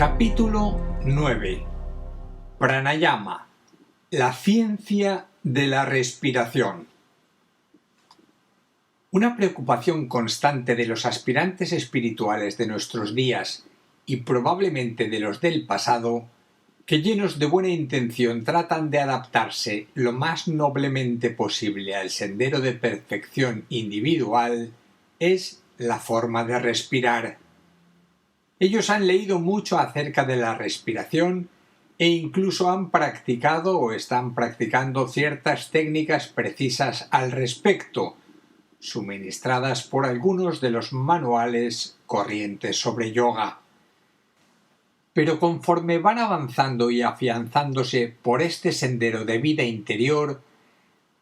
Capítulo 9. Pranayama, la ciencia de la respiración. Una preocupación constante de los aspirantes espirituales de nuestros días y probablemente de los del pasado, que llenos de buena intención tratan de adaptarse lo más noblemente posible al sendero de perfección individual, es la forma de respirar. Ellos han leído mucho acerca de la respiración e incluso han practicado o están practicando ciertas técnicas precisas al respecto, suministradas por algunos de los manuales corrientes sobre yoga. Pero conforme van avanzando y afianzándose por este sendero de vida interior,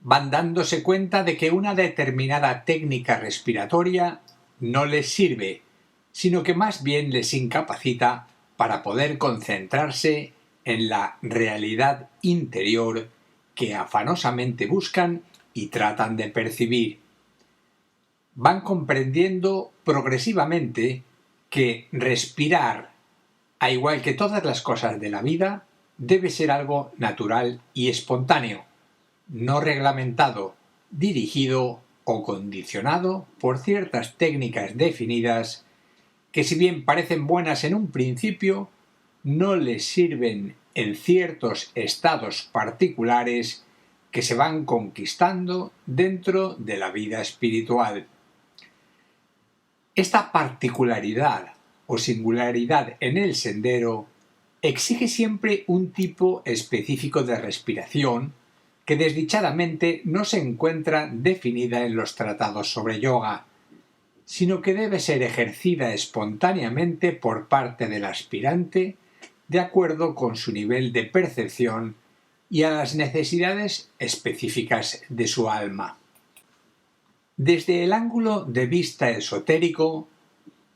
van dándose cuenta de que una determinada técnica respiratoria no les sirve, sino que más bien les incapacita para poder concentrarse en la realidad interior que afanosamente buscan y tratan de percibir. Van comprendiendo progresivamente que respirar, a igual que todas las cosas de la vida, debe ser algo natural y espontáneo, no reglamentado, dirigido o condicionado por ciertas técnicas definidas que, si bien parecen buenas en un principio, no les sirven en ciertos estados particulares que se van conquistando dentro de la vida espiritual. Esta particularidad o singularidad en el sendero exige siempre un tipo específico de respiración que desdichadamente no se encuentra definida en los tratados sobre yoga, sino que debe ser ejercida espontáneamente por parte del aspirante de acuerdo con su nivel de percepción y a las necesidades específicas de su alma. Desde el ángulo de vista esotérico,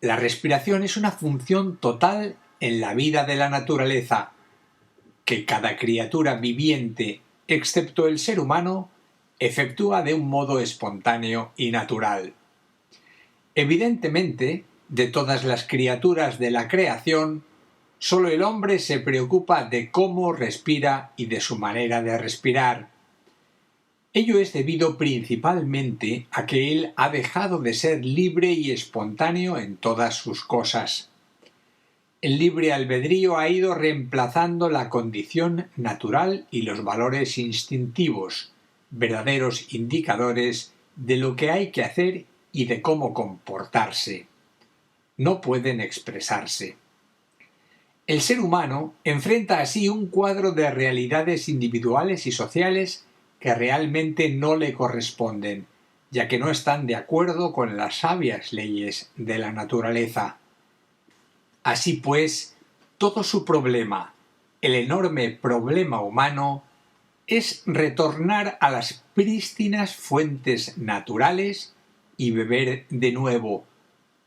la respiración es una función total en la vida de la naturaleza, que cada criatura viviente, excepto el ser humano, efectúa de un modo espontáneo y natural. Evidentemente, de todas las criaturas de la creación, solo el hombre se preocupa de cómo respira y de su manera de respirar. Ello es debido principalmente a que él ha dejado de ser libre y espontáneo en todas sus cosas. El libre albedrío ha ido reemplazando la condición natural y los valores instintivos, verdaderos indicadores de lo que hay que hacer y de cómo comportarse. No pueden expresarse. El ser humano enfrenta así un cuadro de realidades individuales y sociales que realmente no le corresponden, ya que no están de acuerdo con las sabias leyes de la naturaleza. Así pues, todo su problema, el enorme problema humano, es retornar a las prístinas fuentes naturales y beber de nuevo,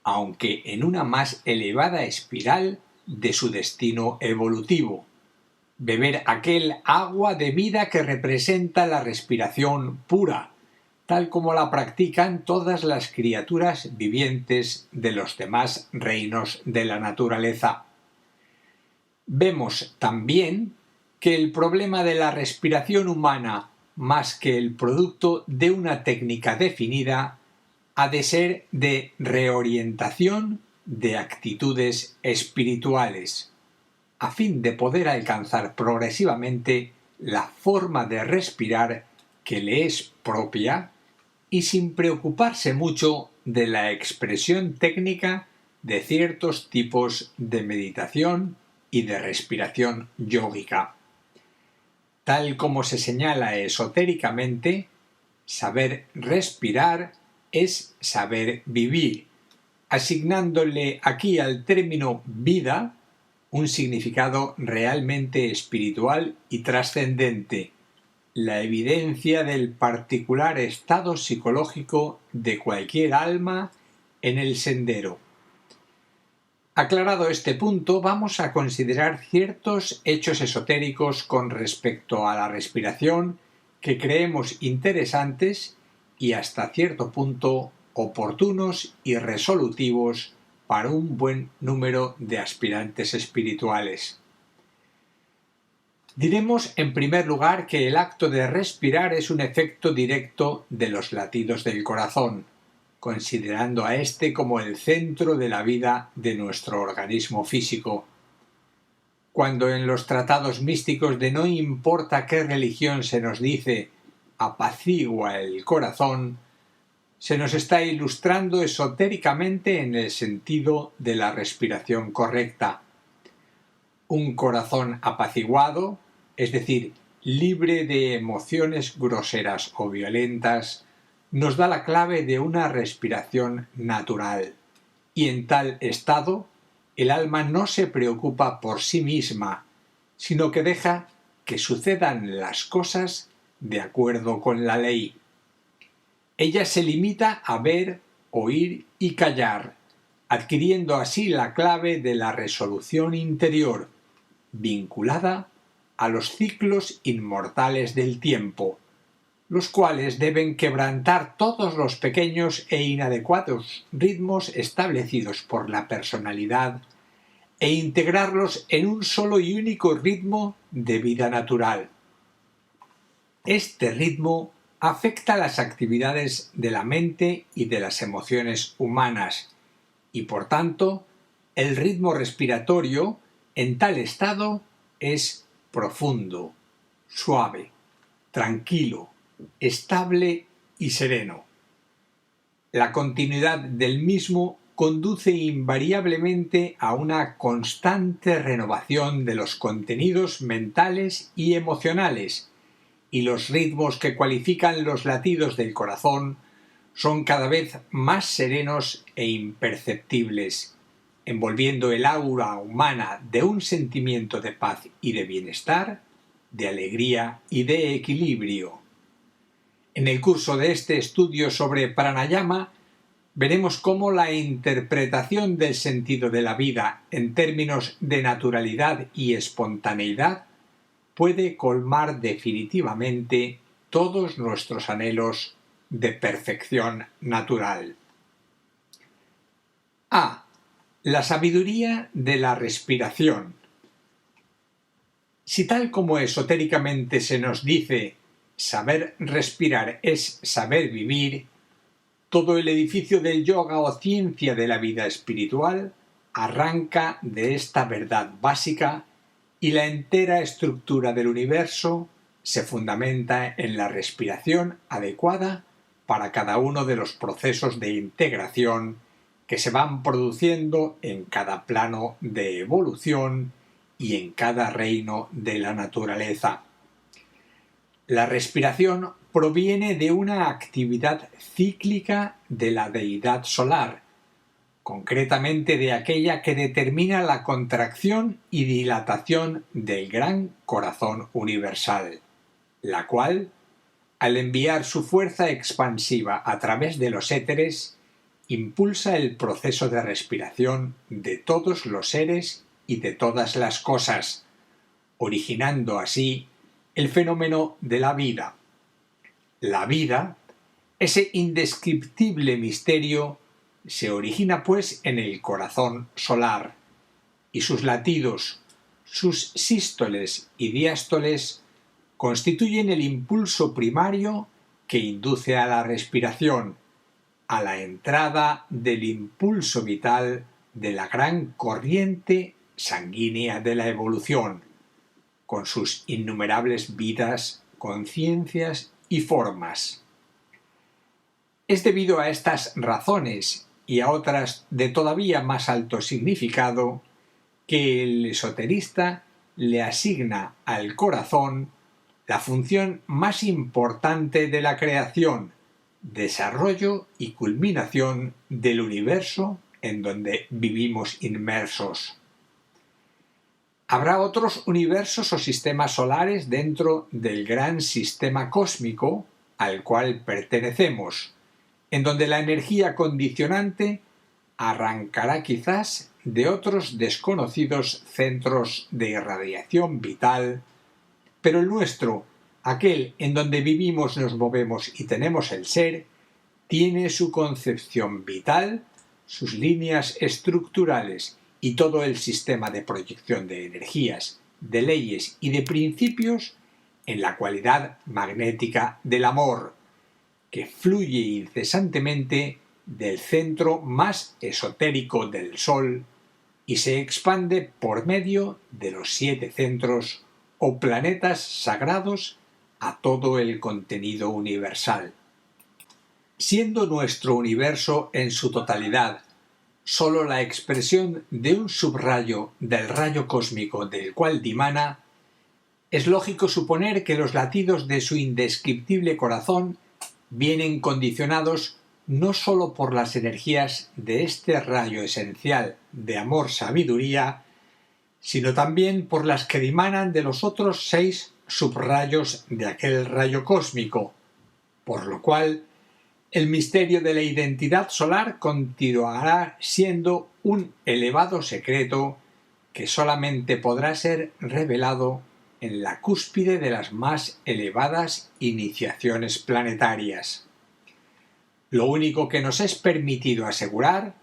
aunque en una más elevada espiral de su destino evolutivo. Beber aquel agua de vida que representa la respiración pura, tal como la practican todas las criaturas vivientes de los demás reinos de la naturaleza. Vemos también que el problema de la respiración humana, más que el producto de una técnica definida, ha de ser de reorientación de actitudes espirituales, a fin de poder alcanzar progresivamente la forma de respirar que le es propia y sin preocuparse mucho de la expresión técnica de ciertos tipos de meditación y de respiración yógica. Tal como se señala esotéricamente, saber respirar es saber vivir, asignándole aquí al término vida un significado realmente espiritual y trascendente, la evidencia del particular estado psicológico de cualquier alma en el sendero. Aclarado este punto, vamos a considerar ciertos hechos esotéricos con respecto a la respiración que creemos interesantes y hasta cierto punto oportunos y resolutivos para un buen número de aspirantes espirituales. Diremos en primer lugar que el acto de respirar es un efecto directo de los latidos del corazón, considerando a éste como el centro de la vida de nuestro organismo físico. Cuando en los tratados místicos de no importa qué religión se nos dice apacigua el corazón, se nos está ilustrando esotéricamente en el sentido de la respiración correcta. Un corazón apaciguado, es decir, libre de emociones groseras o violentas, nos da la clave de una respiración natural, y en tal estado el alma no se preocupa por sí misma, sino que deja que sucedan las cosas de acuerdo con la ley. Ella se limita a ver, oír y callar, adquiriendo así la clave de la resolución interior, vinculada a los ciclos inmortales del tiempo, los cuales deben quebrantar todos los pequeños e inadecuados ritmos establecidos por la personalidad e integrarlos en un solo y único ritmo de vida natural. Este ritmo afecta las actividades de la mente y de las emociones humanas y, por tanto, el ritmo respiratorio en tal estado es profundo, suave, tranquilo, estable y sereno. La continuidad del mismo conduce invariablemente a una constante renovación de los contenidos mentales y emocionales, y los ritmos que cualifican los latidos del corazón son cada vez más serenos e imperceptibles, envolviendo el aura humana de un sentimiento de paz y de bienestar, de alegría y de equilibrio. En el curso de este estudio sobre pranayama veremos cómo la interpretación del sentido de la vida en términos de naturalidad y espontaneidad puede colmar definitivamente todos nuestros anhelos de perfección natural. A. La sabiduría de la respiración. Si tal como esotéricamente se nos dice saber respirar es saber vivir, todo el edificio del yoga o ciencia de la vida espiritual arranca de esta verdad básica y la entera estructura del universo se fundamenta en la respiración adecuada para cada uno de los procesos de integración que se van produciendo en cada plano de evolución y en cada reino de la naturaleza. La respiración proviene de una actividad cíclica de la deidad solar, concretamente de aquella que determina la contracción y dilatación del gran corazón universal, la cual, al enviar su fuerza expansiva a través de los éteres, impulsa el proceso de respiración de todos los seres y de todas las cosas, originando así el fenómeno de la vida. La vida, ese indescriptible misterio, se origina pues en el corazón solar, y sus latidos, sus sístoles y diástoles constituyen el impulso primario que induce a la respiración, a la entrada del impulso vital de la gran corriente sanguínea de la evolución, con sus innumerables vidas, conciencias y formas. Es debido a estas razones y a otras de todavía más alto significado que el esoterista le asigna al corazón la función más importante de la creación, desarrollo y culminación del universo en donde vivimos inmersos. Habrá otros universos o sistemas solares dentro del gran sistema cósmico al cual pertenecemos, en donde la energía condicionante arrancará quizás de otros desconocidos centros de irradiación vital, pero el nuestro, aquel en donde vivimos, nos movemos y tenemos el ser, tiene su concepción vital, sus líneas estructurales y todo el sistema de proyección de energías, de leyes y de principios en la cualidad magnética del amor, que fluye incesantemente del centro más esotérico del Sol y se expande por medio de los 7 centros o planetas sagrados a todo el contenido universal. Siendo nuestro universo en su totalidad sólo la expresión de un subrayo del rayo cósmico del cual dimana, es lógico suponer que los latidos de su indescriptible corazón vienen condicionados no sólo por las energías de este rayo esencial de amor-sabiduría, sino también por las que dimanan de los otros 6 subrayos de aquel rayo cósmico, por lo cual el misterio de la identidad solar continuará siendo un elevado secreto que solamente podrá ser revelado en la cúspide de las más elevadas iniciaciones planetarias. Lo único que nos es permitido asegurar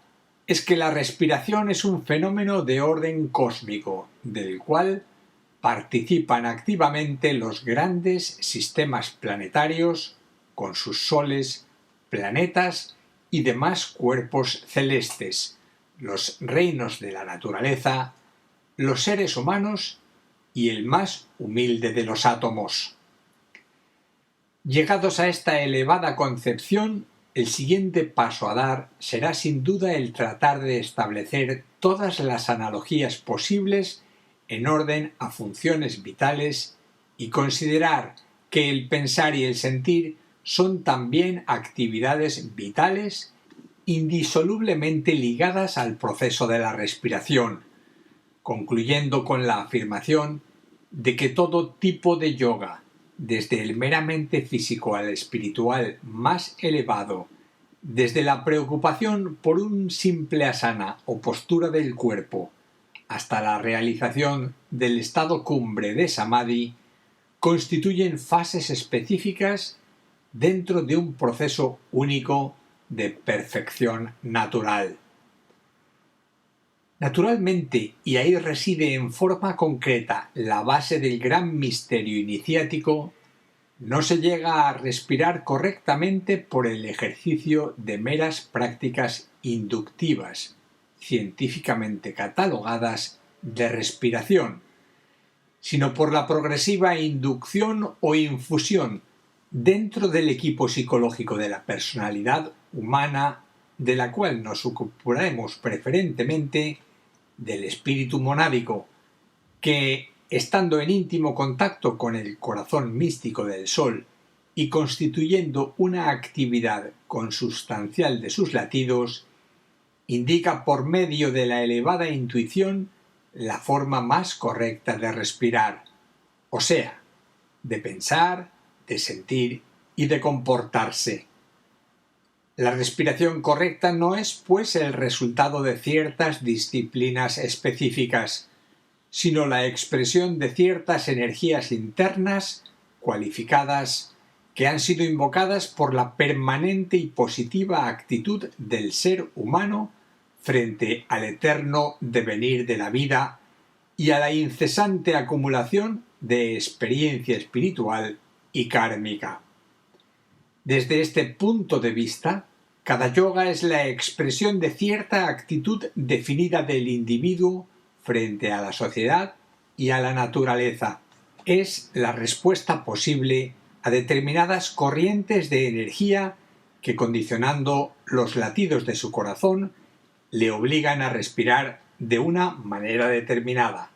es que la respiración es un fenómeno de orden cósmico, del cual participan activamente los grandes sistemas planetarios con sus soles, planetas y demás cuerpos celestes, los reinos de la naturaleza, los seres humanos y el más humilde de los átomos. Llegados a esta elevada concepción, el siguiente paso a dar será sin duda el tratar de establecer todas las analogías posibles en orden a funciones vitales y considerar que el pensar y el sentir son también actividades vitales indisolublemente ligadas al proceso de la respiración, concluyendo con la afirmación de que todo tipo de yoga, desde el meramente físico al espiritual más elevado, desde la preocupación por un simple asana o postura del cuerpo, hasta la realización del estado cumbre de Samadhi, constituyen fases específicas dentro de un proceso único de perfección natural. Naturalmente, y ahí reside en forma concreta la base del gran misterio iniciático, no se llega a respirar correctamente por el ejercicio de meras prácticas inductivas, científicamente catalogadas de respiración, sino por la progresiva inducción o infusión dentro del equipo psicológico de la personalidad humana, de la cual nos ocuparemos preferentemente, del espíritu monádico, que, estando en íntimo contacto con el corazón místico del Sol y constituyendo una actividad consustancial de sus latidos, indica por medio de la elevada intuición la forma más correcta de respirar, o sea, de pensar, de sentir y de comportarse. La respiración correcta no es, pues, el resultado de ciertas disciplinas específicas, sino la expresión de ciertas energías internas cualificadas que han sido invocadas por la permanente y positiva actitud del ser humano frente al eterno devenir de la vida y a la incesante acumulación de experiencia espiritual y kármica. Desde este punto de vista, cada yoga es la expresión de cierta actitud definida del individuo frente a la sociedad y a la naturaleza. Es la respuesta posible a determinadas corrientes de energía que, condicionando los latidos de su corazón, le obligan a respirar de una manera determinada.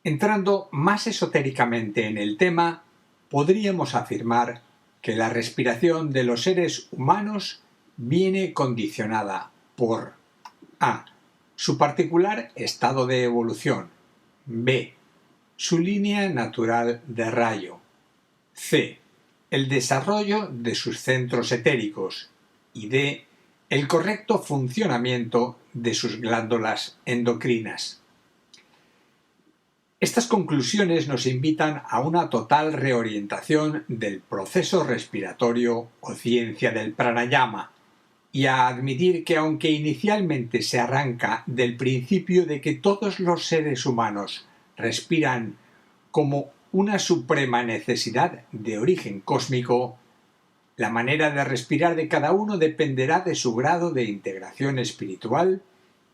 Entrando más esotéricamente en el tema, podríamos afirmar que la respiración de los seres humanos viene condicionada por a. su particular estado de evolución, B. Su línea natural de rayo. C. El desarrollo de sus centros etéricos. Y D. El correcto funcionamiento de sus glándulas endocrinas. Estas conclusiones nos invitan a una total reorientación del proceso respiratorio o ciencia del pranayama y a admitir que aunque inicialmente se arranca del principio de que todos los seres humanos respiran como una suprema necesidad de origen cósmico, la manera de respirar de cada uno dependerá de su grado de integración espiritual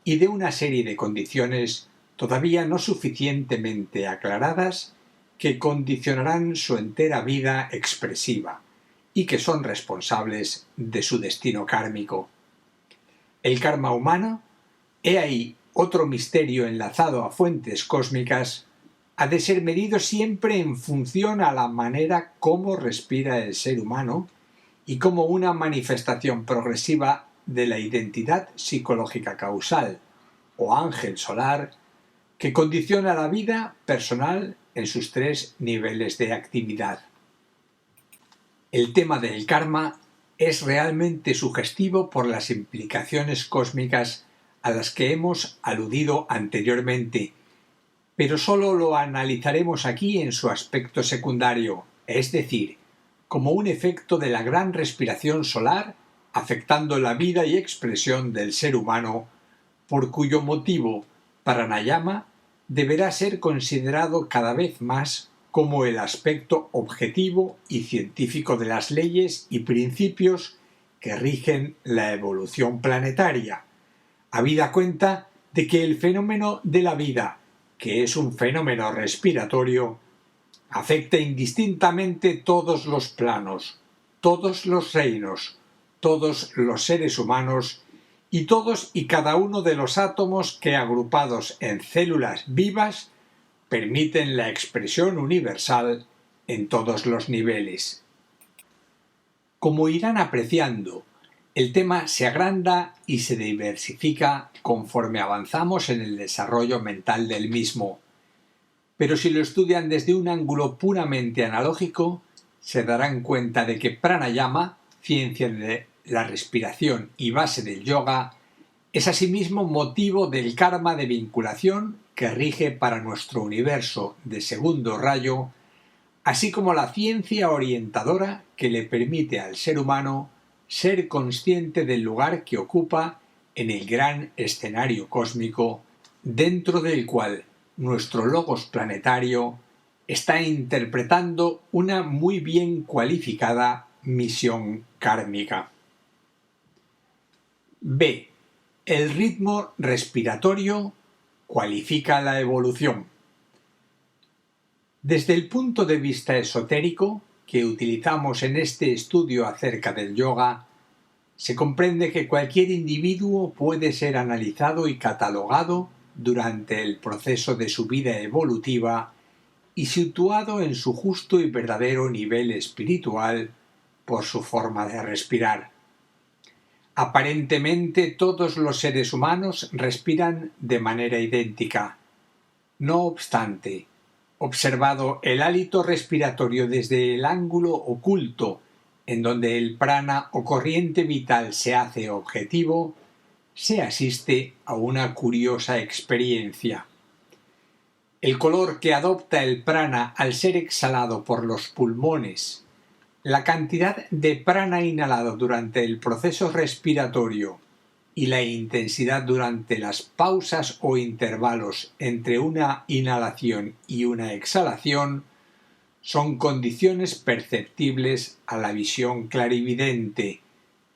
y de una serie de condiciones todavía no suficientemente aclaradas que condicionarán su entera vida expresiva y que son responsables de su destino kármico. El karma humano, he ahí otro misterio enlazado a fuentes cósmicas, ha de ser medido siempre en función a la manera como respira el ser humano y como una manifestación progresiva de la identidad psicológica causal o ángel solar que condiciona la vida personal en sus tres niveles de actividad. El tema del karma es realmente sugestivo por las implicaciones cósmicas a las que hemos aludido anteriormente, pero solo lo analizaremos aquí en su aspecto secundario, es decir, como un efecto de la gran respiración solar afectando la vida y expresión del ser humano, por cuyo motivo pranayama deberá ser considerado cada vez más como el aspecto objetivo y científico de las leyes y principios que rigen la evolución planetaria, habida cuenta de que el fenómeno de la vida, que es un fenómeno respiratorio, afecta indistintamente todos los planos, todos los reinos, todos los seres humanos y todos y cada uno de los átomos que, agrupados en células vivas, permiten la expresión universal en todos los niveles. Como irán apreciando, el tema se agranda y se diversifica conforme avanzamos en el desarrollo mental del mismo, pero si lo estudian desde un ángulo puramente analógico, se darán cuenta de que pranayama, ciencia de la respiración y base del yoga, es asimismo motivo del karma de vinculación que rige para nuestro universo de segundo rayo, así como la ciencia orientadora que le permite al ser humano ser consciente del lugar que ocupa en el gran escenario cósmico, dentro del cual nuestro logos planetario está interpretando una muy bien cualificada misión kármica. B. El ritmo respiratorio cualifica la evolución. Desde el punto de vista esotérico que utilizamos en este estudio acerca del yoga, se comprende que cualquier individuo puede ser analizado y catalogado durante el proceso de su vida evolutiva y situado en su justo y verdadero nivel espiritual por su forma de respirar. Aparentemente todos los seres humanos respiran de manera idéntica. No obstante, observado el hálito respiratorio desde el ángulo oculto en donde el prana o corriente vital se hace objetivo, se asiste a una curiosa experiencia. El color que adopta el prana al ser exhalado por los pulmones, la cantidad de prana inhalado durante el proceso respiratorio y la intensidad durante las pausas o intervalos entre una inhalación y una exhalación son condiciones perceptibles a la visión clarividente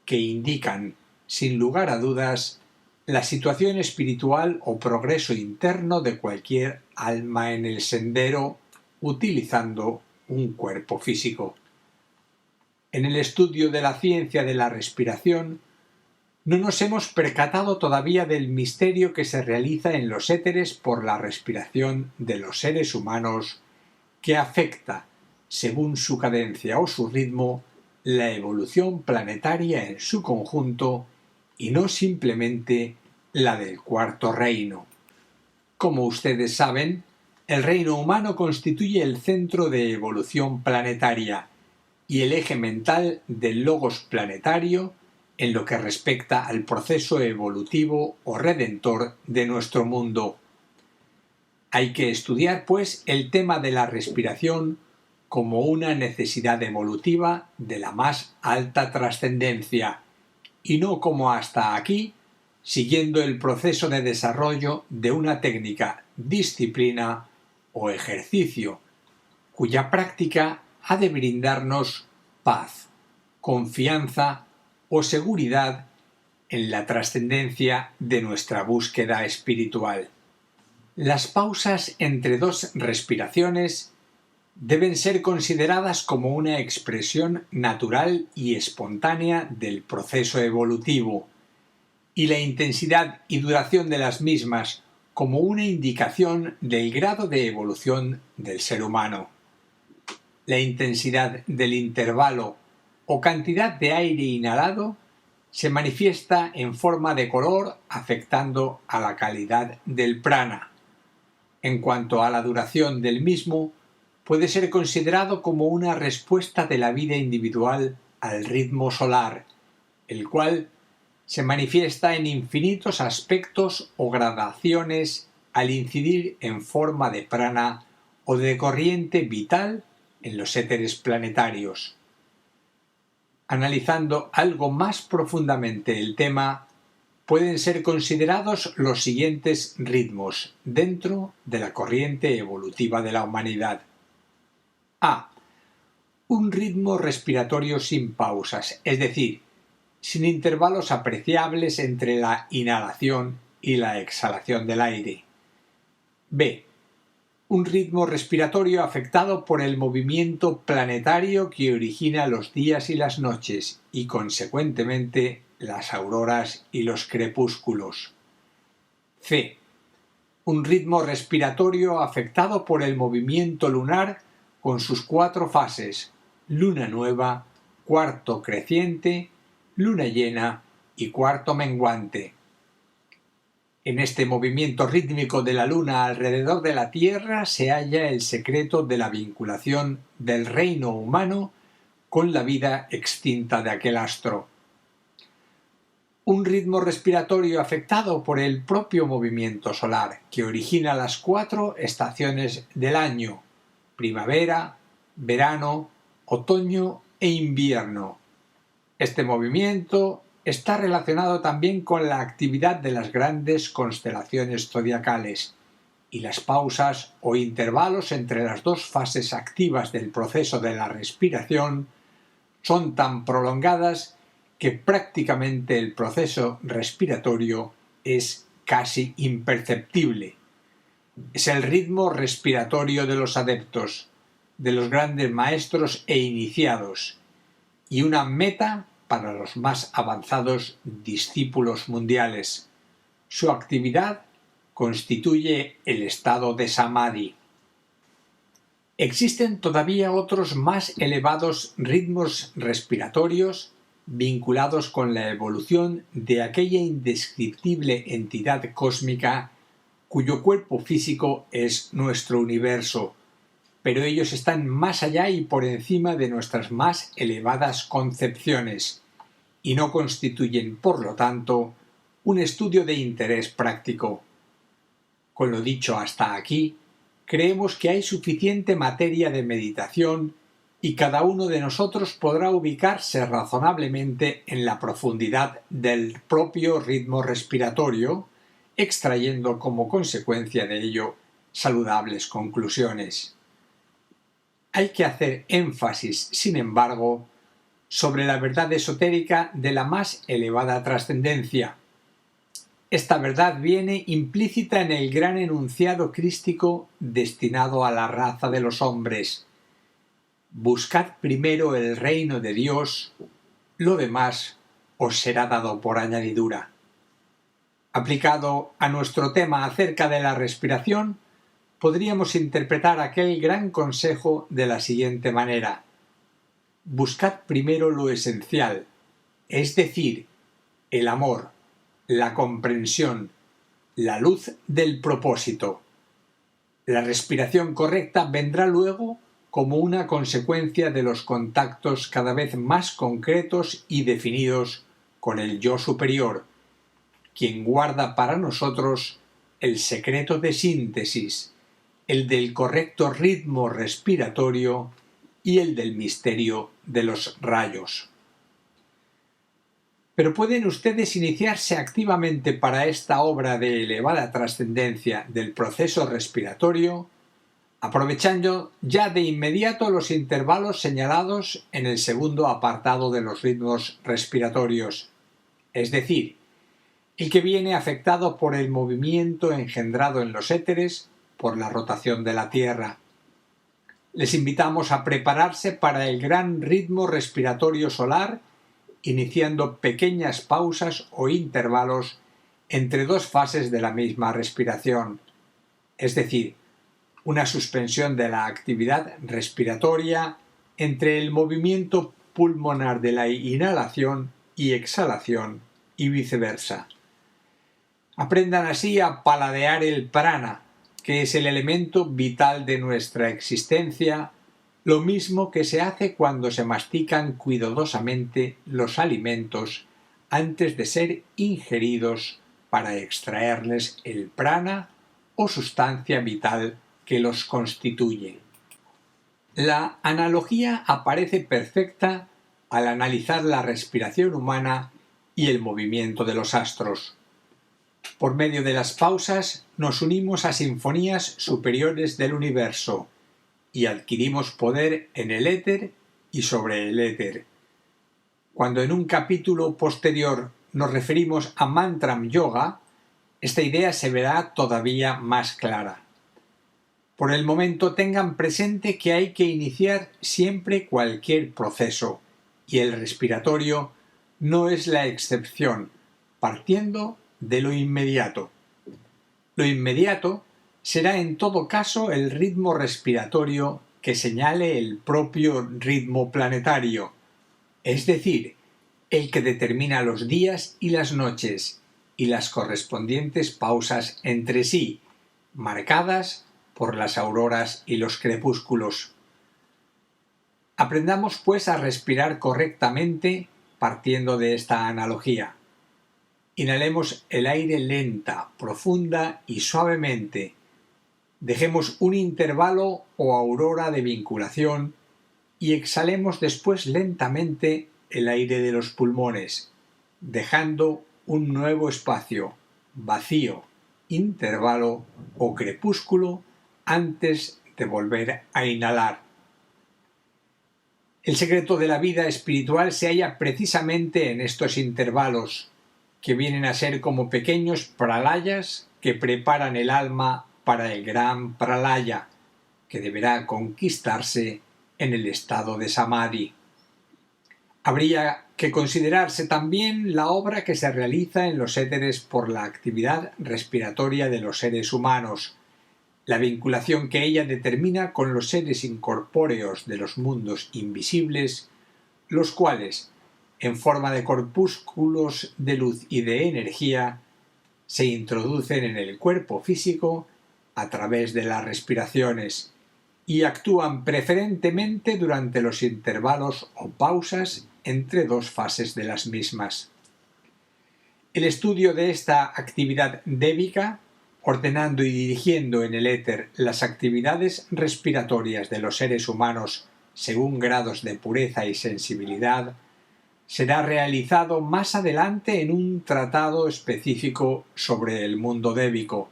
que indican, sin lugar a dudas, la situación espiritual o progreso interno de cualquier alma en el sendero utilizando un cuerpo físico. En el estudio de la ciencia de la respiración, no nos hemos percatado todavía del misterio que se realiza en los éteres por la respiración de los seres humanos, que afecta, según su cadencia o su ritmo, la evolución planetaria en su conjunto y no simplemente la del cuarto reino. Como ustedes saben, El reino humano constituye el centro de evolución planetaria y el eje mental del logos planetario en lo que respecta al proceso evolutivo o redentor de nuestro mundo. Hay que estudiar, pues, el tema de la respiración como una necesidad evolutiva de la más alta trascendencia, y no como hasta aquí, siguiendo el proceso de desarrollo de una técnica, disciplina o ejercicio, cuya práctica ha de brindarnos paz, confianza o seguridad en la trascendencia de nuestra búsqueda espiritual. Las pausas entre dos respiraciones deben ser consideradas como una expresión natural y espontánea del proceso evolutivo, y la intensidad y duración de las mismas como una indicación del grado de evolución del ser humano. La intensidad del intervalo o cantidad de aire inhalado se manifiesta en forma de color, afectando a la calidad del prana. En cuanto a la duración del mismo, puede ser considerado como una respuesta de la vida individual al ritmo solar, el cual se manifiesta en infinitos aspectos o gradaciones al incidir en forma de prana o de corriente vital en los éteres planetarios. Analizando algo más profundamente el tema, pueden ser considerados los siguientes ritmos dentro de la corriente evolutiva de la humanidad. A. Un ritmo respiratorio sin pausas, es decir, sin intervalos apreciables entre la inhalación y la exhalación del aire. B. Un ritmo respiratorio afectado por el movimiento planetario que origina los días y las noches y, consecuentemente, las auroras y los crepúsculos. C. Un ritmo respiratorio afectado por el movimiento lunar con sus 4 fases: luna nueva, cuarto creciente, luna llena y cuarto menguante. En este movimiento rítmico de la luna alrededor de la Tierra se halla el secreto de la vinculación del reino humano con la vida extinta de aquel astro. Un ritmo respiratorio afectado por el propio movimiento solar, que origina las 4 estaciones del año: primavera, verano, otoño e invierno. Este movimiento está relacionado también con la actividad de las grandes constelaciones zodiacales, y las pausas o intervalos entre las 2 fases activas del proceso de la respiración son tan prolongadas que prácticamente el proceso respiratorio es casi imperceptible. Es el ritmo respiratorio de los adeptos, de los grandes maestros e iniciados, y una meta para los más avanzados discípulos mundiales. Su actividad constituye el estado de Samadhi. Existen todavía otros más elevados ritmos respiratorios vinculados con la evolución de aquella indescriptible entidad cósmica cuyo cuerpo físico es nuestro universo, pero ellos están más allá y por encima de nuestras más elevadas concepciones, y no constituyen, por lo tanto, un estudio de interés práctico. Con lo dicho hasta aquí, creemos que hay suficiente materia de meditación y cada uno de nosotros podrá ubicarse razonablemente en la profundidad del propio ritmo respiratorio, extrayendo como consecuencia de ello saludables conclusiones. Hay que hacer énfasis, sin embargo, sobre la verdad esotérica de la más elevada trascendencia. Esta verdad viene implícita en el gran enunciado crístico destinado a la raza de los hombres: buscad primero el reino de Dios, lo demás os será dado por añadidura. Aplicado a nuestro tema acerca de la respiración, podríamos interpretar aquel gran consejo de la siguiente manera: buscad primero lo esencial, es decir, el amor, la comprensión, la luz del propósito. La respiración correcta vendrá luego como una consecuencia de los contactos cada vez más concretos y definidos con el yo superior, quien guarda para nosotros el secreto de síntesis, el del correcto ritmo respiratorio y el del misterio de los rayos. Pero ¿pueden ustedes iniciarse activamente para esta obra de elevada trascendencia del proceso respiratorio, aprovechando ya de inmediato los intervalos señalados en el segundo apartado de los ritmos respiratorios, es decir, el que viene afectado por el movimiento engendrado en los éteres por la rotación de la Tierra? Les invitamos a prepararse para el gran ritmo respiratorio solar, iniciando pequeñas pausas o intervalos entre dos fases de la misma respiración, es decir, una suspensión de la actividad respiratoria entre el movimiento pulmonar de la inhalación y exhalación y viceversa. Aprendan así a paladear el prana, que es el elemento vital de nuestra existencia, lo mismo que se hace cuando se mastican cuidadosamente los alimentos antes de ser ingeridos para extraerles el prana o sustancia vital que los constituye. La analogía aparece perfecta al analizar la respiración humana y el movimiento de los astros. Por medio de las pausas nos unimos a sinfonías superiores del universo y adquirimos poder en el éter y sobre el éter. Cuando en un capítulo posterior nos referimos a Mantram Yoga, esta idea se verá todavía más clara. Por el momento tengan presente que hay que iniciar siempre cualquier proceso, y el respiratorio no es la excepción, partiendo de lo inmediato. Lo inmediato será en todo caso el ritmo respiratorio que señale el propio ritmo planetario, es decir, el que determina los días y las noches y las correspondientes pausas entre sí, marcadas por las auroras y los crepúsculos. Aprendamos pues a respirar correctamente partiendo de esta analogía. Inhalemos el aire lenta, profunda y suavemente. Dejemos un intervalo o aurora de vinculación y exhalemos después lentamente el aire de los pulmones, dejando un nuevo espacio, vacío, intervalo o crepúsculo antes de volver a inhalar. El secreto de la vida espiritual se halla precisamente en estos intervalos, que vienen a ser como pequeños pralayas que preparan el alma para el gran pralaya, que deberá conquistarse en el estado de samadhi. Habría que considerarse también la obra que se realiza en los éteres por la actividad respiratoria de los seres humanos, la vinculación que ella determina con los seres incorpóreos de los mundos invisibles, los cuales, en forma de corpúsculos de luz y de energía, se introducen en el cuerpo físico a través de las respiraciones y actúan preferentemente durante los intervalos o pausas entre dos fases de las mismas. El estudio de esta actividad débica, ordenando y dirigiendo en el éter las actividades respiratorias de los seres humanos según grados de pureza y sensibilidad, será realizado más adelante en un tratado específico sobre el mundo débico.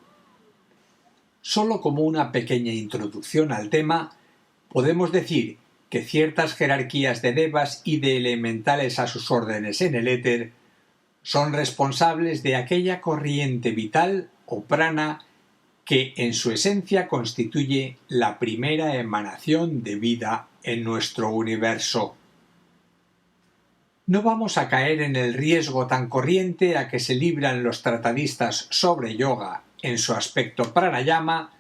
Solo como una pequeña introducción al tema, podemos decir que ciertas jerarquías de devas y de elementales a sus órdenes en el éter son responsables de aquella corriente vital o prana que en su esencia constituye la primera emanación de vida en nuestro universo. No vamos a caer en el riesgo tan corriente a que se libran los tratadistas sobre yoga en su aspecto pranayama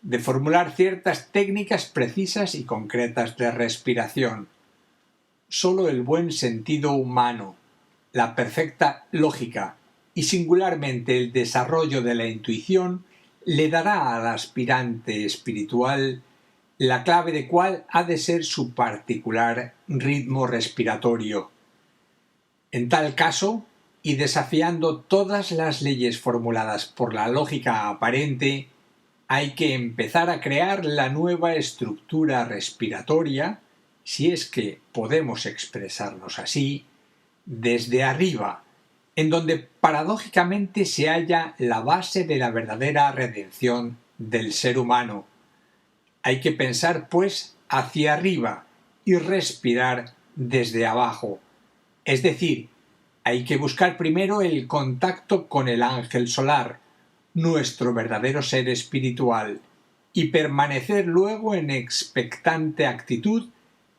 de formular ciertas técnicas precisas y concretas de respiración. Solo el buen sentido humano, la perfecta lógica y singularmente el desarrollo de la intuición le dará al aspirante espiritual la clave de cuál ha de ser su particular ritmo respiratorio. En tal caso, y desafiando todas las leyes formuladas por la lógica aparente, hay que empezar a crear la nueva estructura respiratoria, si es que podemos expresarnos así, desde arriba, en donde paradójicamente se halla la base de la verdadera redención del ser humano. Hay que pensar, pues, hacia arriba y respirar desde abajo. Es decir, hay que buscar primero el contacto con el ángel solar, nuestro verdadero ser espiritual, y permanecer luego en expectante actitud,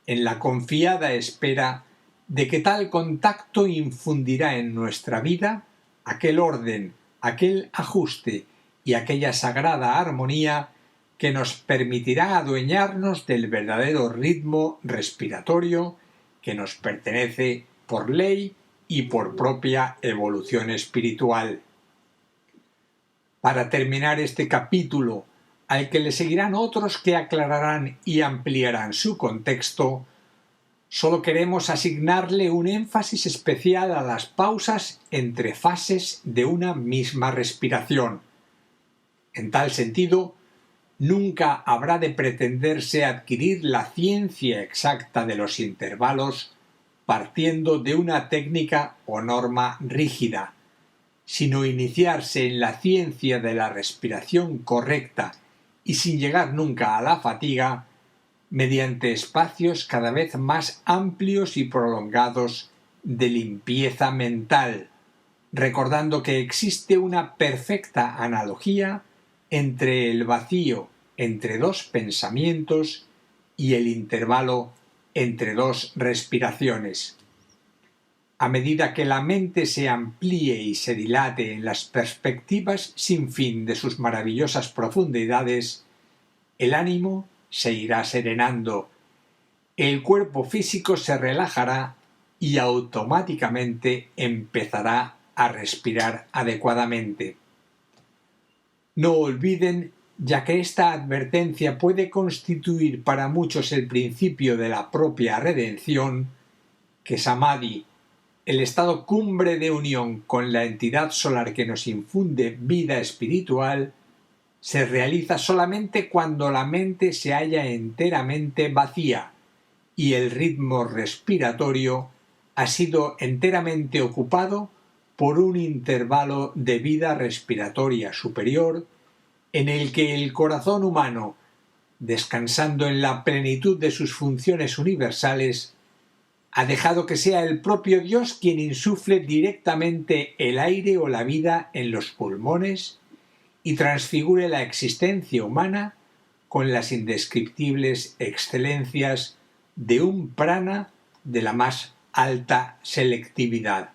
en la confiada espera de que tal contacto infundirá en nuestra vida aquel orden, aquel ajuste y aquella sagrada armonía que nos permitirá adueñarnos del verdadero ritmo respiratorio que nos pertenece por ley y por propia evolución espiritual. Para terminar este capítulo, al que le seguirán otros que aclararán y ampliarán su contexto, solo queremos asignarle un énfasis especial a las pausas entre fases de una misma respiración. En tal sentido, nunca habrá de pretenderse adquirir la ciencia exacta de los intervalos partiendo de una técnica o norma rígida, sino iniciarse en la ciencia de la respiración correcta y sin llegar nunca a la fatiga, mediante espacios cada vez más amplios y prolongados de limpieza mental, recordando que existe una perfecta analogía entre el vacío entre dos pensamientos y el intervalo entre dos respiraciones. A medida que la mente se amplíe y se dilate en las perspectivas sin fin de sus maravillosas profundidades, el ánimo se irá serenando, el cuerpo físico se relajará y automáticamente empezará a respirar adecuadamente. No olviden, ya que esta advertencia puede constituir para muchos el principio de la propia redención, que Samadhi, el estado cumbre de unión con la entidad solar que nos infunde vida espiritual, se realiza solamente cuando la mente se halla enteramente vacía y el ritmo respiratorio ha sido enteramente ocupado por un intervalo de vida respiratoria superior en el que el corazón humano, descansando en la plenitud de sus funciones universales, ha dejado que sea el propio Dios quien insufle directamente el aire o la vida en los pulmones y transfigure la existencia humana con las indescriptibles excelencias de un prana de la más alta selectividad.